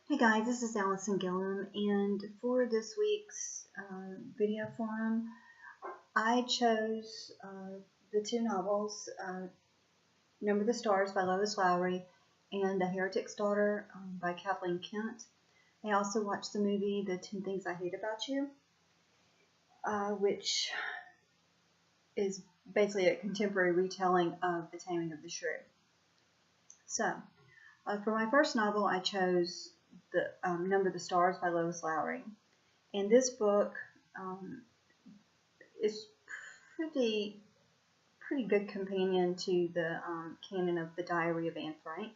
Hey guys, this is Allison Gillum, and for this week's video forum, I chose the two novels, Number the Stars by Lois Lowry and The Heretic's Daughter by Kathleen Kent. I also watched the movie The 10 Things I Hate About You, which is basically a contemporary retelling of The Taming of the Shrew. So, for my first novel, I chose the Number the Stars by Lois Lowry. And this book is pretty good companion to the canon of the Diary of Anne Frank,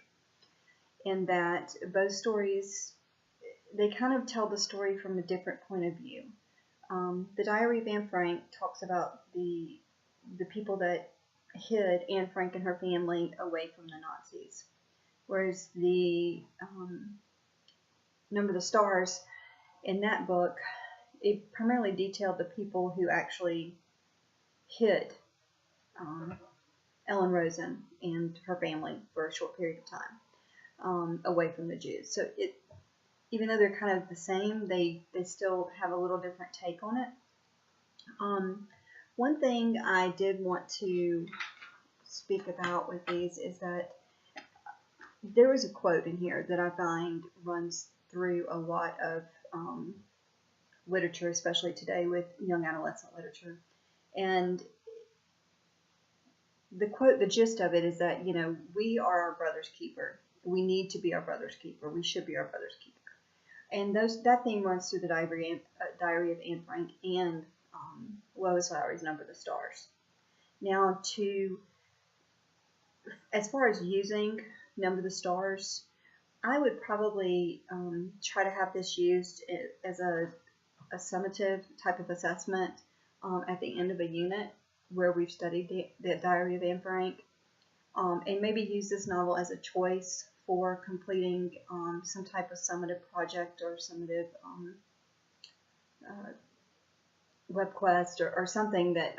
in that both stories, they kind of tell the story from a different point of view. The Diary of Anne Frank talks about the people that hid Anne Frank and her family away from the Nazis, whereas the Number the Stars, in that book, it primarily detailed the people who actually hid Ellen Rosen and her family for a short period of time away from the Jews. So even though they're kind of the same, they still have a little different take on it. One thing I did want to speak about with these is that there is a quote in here that I find runs through a lot of literature, especially today with young adolescent literature. And the quote, the gist of it is that, we are our brother's keeper. We need to be our brother's keeper. We should be our brother's keeper. And that theme runs through the Diary of Anne Frank and Lois Lowry's Number the Stars. Now, as far as using Number the Stars, I would probably try to have this used as a summative type of assessment at the end of a unit where we've studied the Diary of Anne Frank, and maybe use this novel as a choice for completing some type of summative project or summative web quest or something that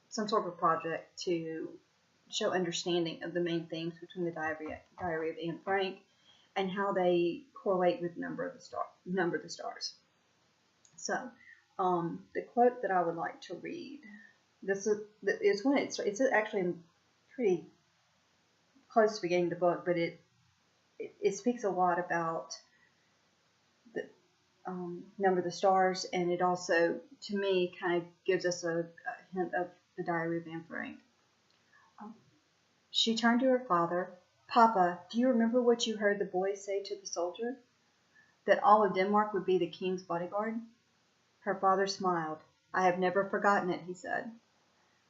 some sort of a project to show understanding of the main themes between the Diary of Anne Frank and how they correlate with Number the Stars. So, the quote that I would like to read, this is when it's actually pretty close to beginning the book, but it speaks a lot about the Number the Stars, and it also, to me, kind of gives us a hint of the Diary of Anne Frank. She turned to her father. "Papa, do you remember what you heard the boy say to the soldier? That all of Denmark would be the king's bodyguard?" Her father smiled. "I have never forgotten it," he said.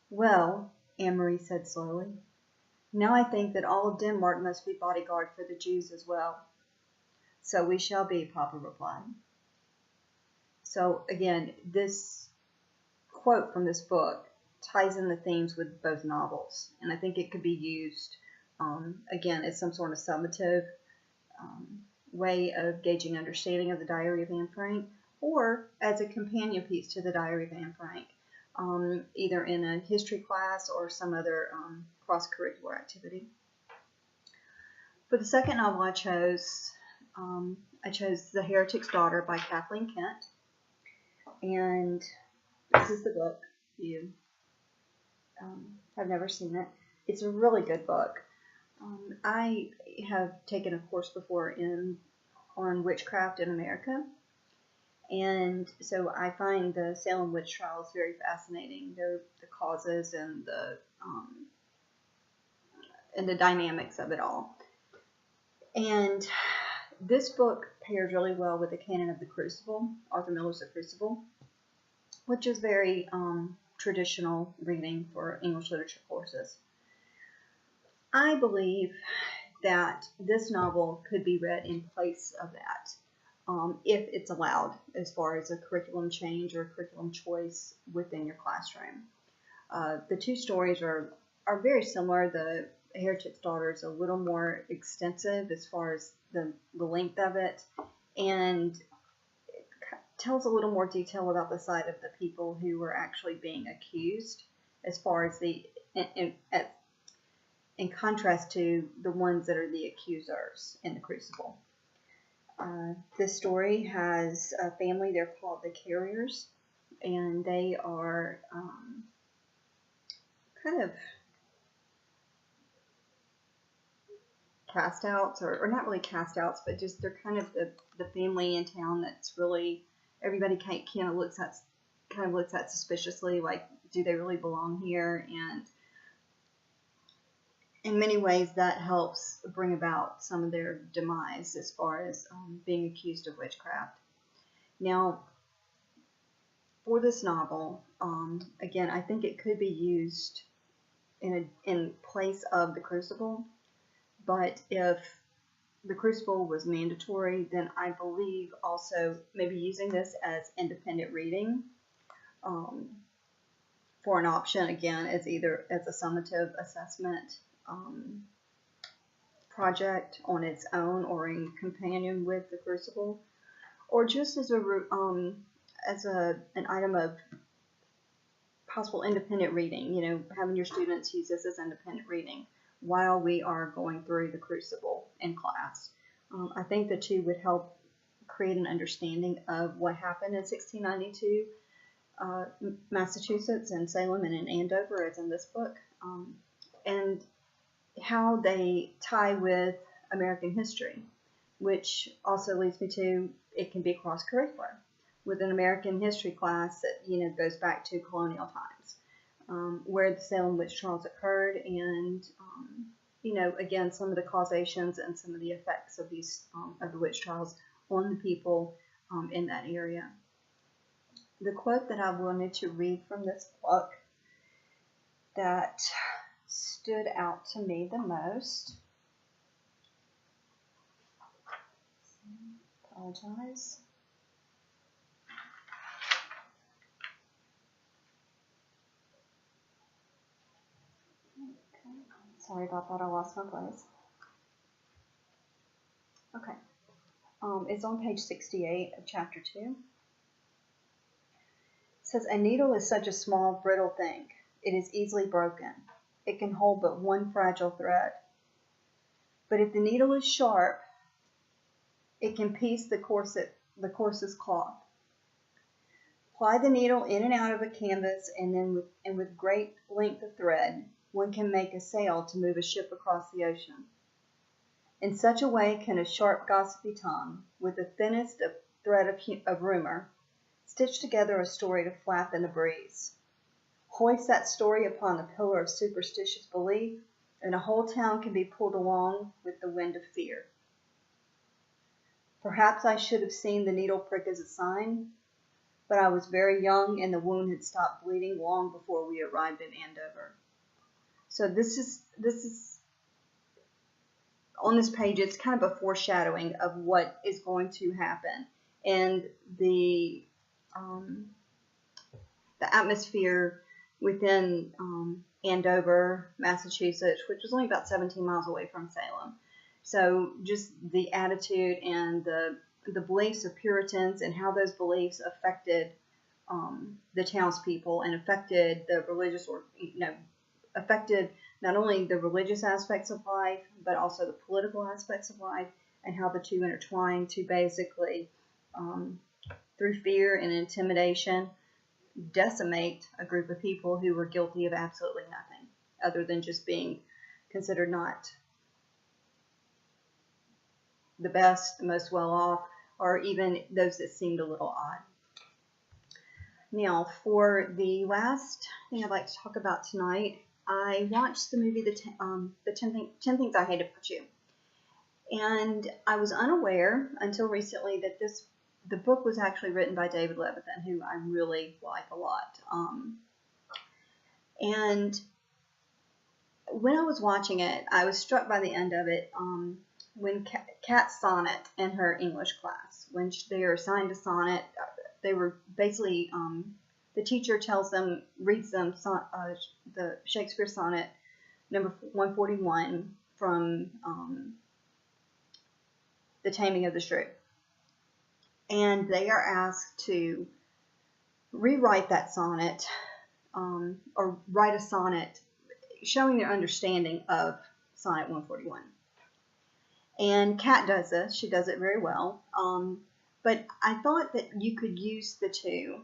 "Well," Anne-Marie said slowly, "now I think that all of Denmark must be bodyguard for the Jews as well." "So we shall be," Papa replied. So again, this quote from this book ties in the themes with both novels, and I think it could be used again as some sort of summative way of gauging understanding of the Diary of Anne Frank, or as a companion piece to the Diary of Anne Frank, either in a history class or some other cross-curricular activity. For the second novel I chose The Heretic's Daughter by Kathleen Kent, and this is the book. If you have never seen it, it's a really good book. I have taken a course before on witchcraft in America, and so I find the Salem witch trials very fascinating. The causes and the dynamics of it all. And this book pairs really well with the canon of The Crucible, Arthur Miller's The Crucible, which is very traditional reading for English literature courses. I believe that this novel could be read in place of that, if it's allowed as far as a curriculum change or a curriculum choice within your classroom. The two stories are very similar. The Heretic's Daughter is a little more extensive as far as the length of it, and it tells a little more detail about the side of the people who were actually being accused, as far as in contrast to the ones that are the accusers in The Crucible. This story has a family. They're called the Carriers, and they are kind of cast outs, or not really cast outs, but just they're kind of the family in town that's really everybody kind of looks at suspiciously, like, do they really belong here? And in many ways that helps bring about some of their demise as far as being accused of witchcraft. Now, for this novel, again, I think it could be used in place of The Crucible, but if The Crucible was mandatory, then I believe also maybe using this as independent reading for an option, again, as either as a summative assessment project on its own or in companion with The Crucible, or just as an item of possible independent reading, having your students use this as independent reading while we are going through The Crucible in class. I think the two would help create an understanding of what happened in 1692 Massachusetts and Salem and in Andover, as in this book, and how they tie with American history, which also leads me to it can be cross-curricular with an American history class that goes back to colonial times, where the Salem witch trials occurred, and again, some of the causations and some of the effects of these of the witch trials on the people in that area. The quote that I wanted to read from this book that stood out to me the most. Apologize. Okay. Sorry about that. I lost my place. Okay. It's on page 68 of chapter 2. It says, "A needle is such a small, brittle thing. It is easily broken. It can hold but one fragile thread. But if the needle is sharp, it can piece the coarsest cloth. Ply the needle in and out of a canvas, and then with great length of thread, one can make a sail to move a ship across the ocean. In such a way can a sharp, gossipy tongue, with the thinnest thread of rumor, stitch together a story to flap in the breeze. Hoist that story upon the pillar of superstitious belief, and a whole town can be pulled along with the wind of fear. Perhaps I should have seen the needle prick as a sign, but I was very young and the wound had stopped bleeding long before we arrived in Andover." So this is on this page. It's kind of a foreshadowing of what is going to happen, and the atmosphere within Andover, Massachusetts, which was only about 17 miles away from Salem. So just the attitude and the beliefs of Puritans and how those beliefs affected the townspeople and affected the religious, affected not only the religious aspects of life, but also the political aspects of life, and how the two intertwine to basically, through fear and intimidation, decimate a group of people who were guilty of absolutely nothing other than just being considered not the best, the most well off, or even those that seemed a little odd. Now, for the last thing I'd like to talk about tonight, I watched the movie The 10 Things I Hate About You. And I was unaware until recently that the book was actually written by David Levithan, who I really like a lot. And when I was watching it, I was struck by the end of it when Kat's sonnet in her English class. When they are assigned a sonnet, they were basically, the teacher reads them the Shakespeare sonnet number 141 from The Taming of the Shrew. And they are asked to rewrite that sonnet, or write a sonnet showing their understanding of Sonnet 141. And Kat does this. She does it very well. But I thought that you could use the two.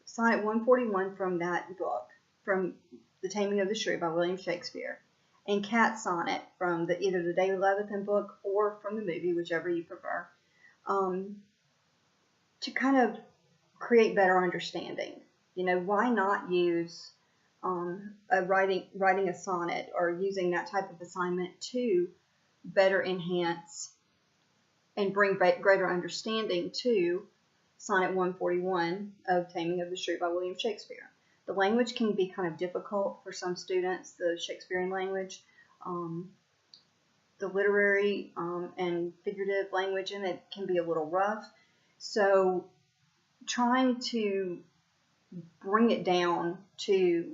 Sonnet 141 from that book, from The Taming of the Shrew by William Shakespeare, and Kat's sonnet from either the David Levithan book or from the movie, whichever you prefer, to kind of create better understanding. Why not use writing a sonnet or using that type of assignment to better enhance and bring greater understanding to Sonnet 141 of Taming of the Shrew by William Shakespeare. The language can be kind of difficult for some students, the Shakespearean language. The literary and figurative language in it can be a little rough. So trying to bring it down to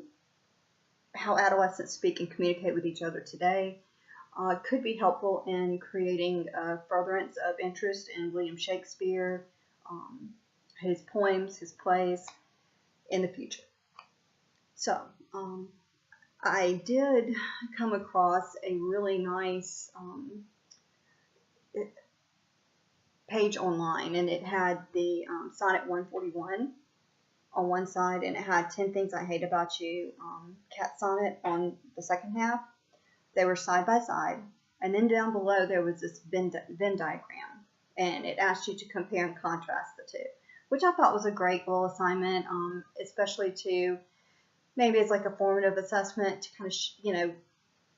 how adolescents speak and communicate with each other today could be helpful in creating a furtherance of interest in William Shakespeare, his poems, his plays in the future. So I did come across a really nice page online, and it had the Sonnet 141 on one side, and it had 10 Things I Hate About You, Cat sonnet on the second half. They were side by side, and then down below there was this Venn diagram, and it asked you to compare and contrast the two, which I thought was a great little assignment, especially to maybe it's like a formative assessment to kind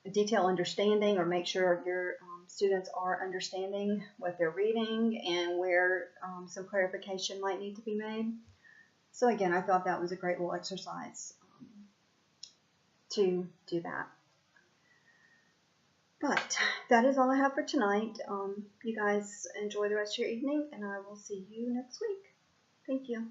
of detail understanding or make sure your students are understanding what they're reading and where some clarification might need to be made. So again, I thought that was a great little exercise to do that. But that is all I have for tonight. You guys enjoy the rest of your evening, and I will see you next week. Thank you.